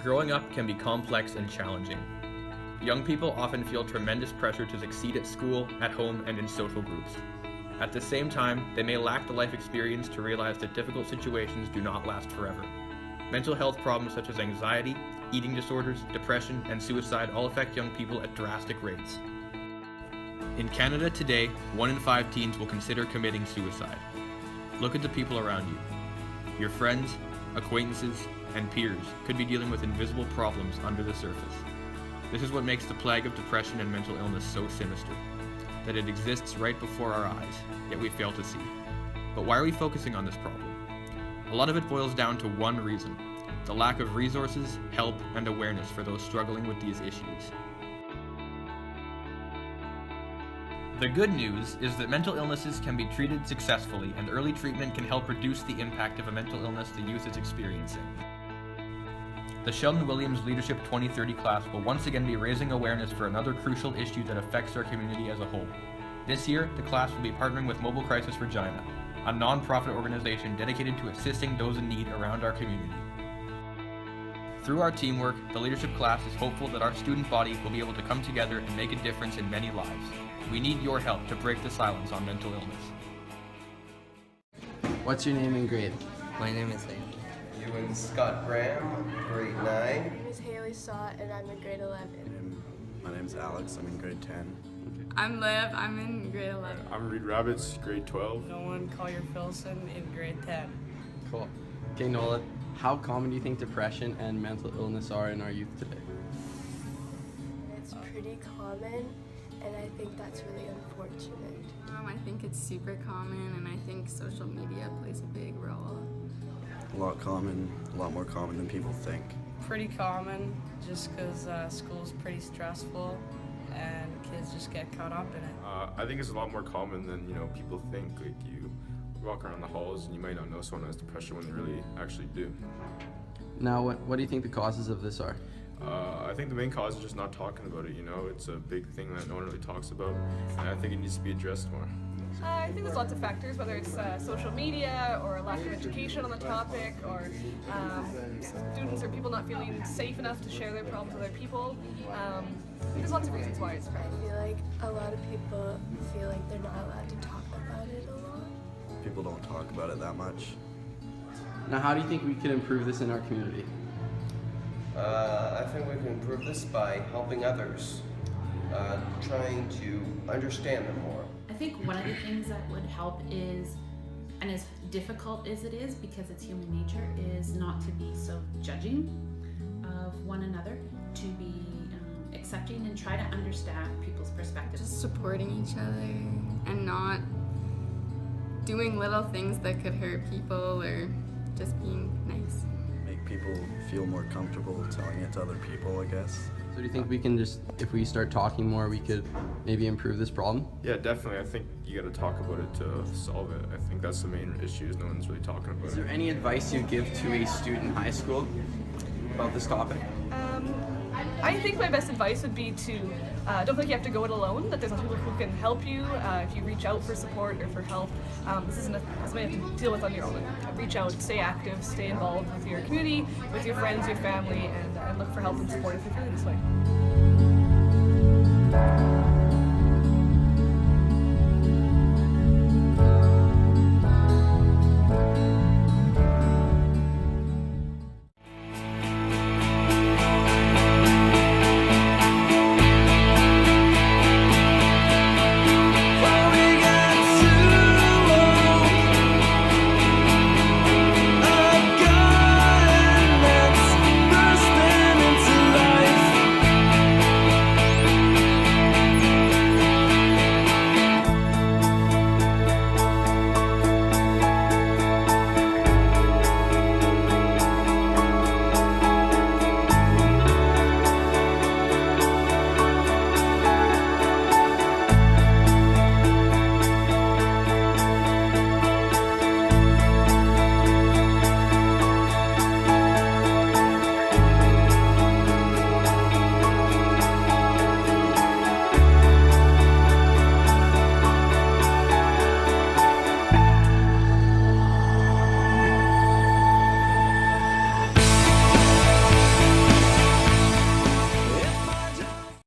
growing up can be complex and challenging. Young people often feel tremendous pressure to succeed at school, at home, and in social groups. At the same time, they may lack the life experience to realize that difficult situations do not last forever. Mental health problems such as anxiety, eating disorders, depression, and suicide all affect young people at drastic rates. In Canada today, 1 in 5 teens will consider committing suicide. Look at the people around you. Your friends, acquaintances, and peers could be dealing with invisible problems under the surface. This is what makes the plague of depression and mental illness so sinister, that it exists right before our eyes, yet we fail to see. But why are we focusing on this problem? A lot of it boils down to one reason: the lack of resources, help, and awareness for those struggling with these issues. The good news is that mental illnesses can be treated successfully, and early treatment can help reduce the impact of a mental illness the youth is experiencing. The Sheldon Williams Leadership 2030 class will once again be raising awareness for another crucial issue that affects our community as a whole. This year, the class will be partnering with Mobile Crisis Regina, a non-profit organization dedicated to assisting those in need around our community. Through our teamwork, the leadership class is hopeful that our student body will be able to come together and make a difference in many lives. We need your help to break the silence on mental illness. What's your name and grade? My name is Aiden. Ewan Scott Graham, grade 9. My name is Haley Sott and I'm in grade 11. My name's Alex, I'm in grade 10. I'm Liv, I'm in grade 11. I'm Reed Rabbits, grade 12. Nolan Collier-Filson in grade 10. Cool. Okay, Nola, how common do you think depression and mental illness are in our youth today? It's pretty common and I think that's really unfortunate. I think it's super common and I think social media plays a big role. A lot more common than people think. Pretty common just because school's pretty stressful and kids just get caught up in it. I think it's a lot more common than people think. Like, you walk around the halls and you might not know someone has depression when they really actually do. Now, what do you think the causes of this are? I think the main cause is just not talking about it. It's a big thing that no one really talks about, and I think it needs to be addressed more. I think there's lots of factors, whether it's social media or a lack of education on the topic, or students or people not feeling safe enough to share their problems with other people. There's lots of reasons why it's spread. I feel like a lot of people feel like they're not allowed to talk about it a lot. People don't talk about it that much. Now, how do you think we can improve this in our community? I think we can improve this by helping others, trying to understand them more. I think one of the things that would help is, and as difficult as it is because it's human nature, is not to be so judging of one another, to be accepting and try to understand people's perspectives. Just supporting each other and not doing little things that could hurt people, or just being nice. Make people feel more comfortable telling it to other people, I guess. So do you think we can just, if we start talking more, we could maybe improve this problem? Yeah, definitely. I think you got to talk about it to solve it. I think that's the main issue, is no one's really talking about it. Is there any advice you give to a student in high school about this topic? I think my best advice would be to don't feel like you have to go it alone, that there's lots of people who can help you if you reach out for support or for help. This isn't something you have to deal with on your own. Reach out, stay active, stay involved with your community, with your friends, your family, and look for help and support if you're feeling this way.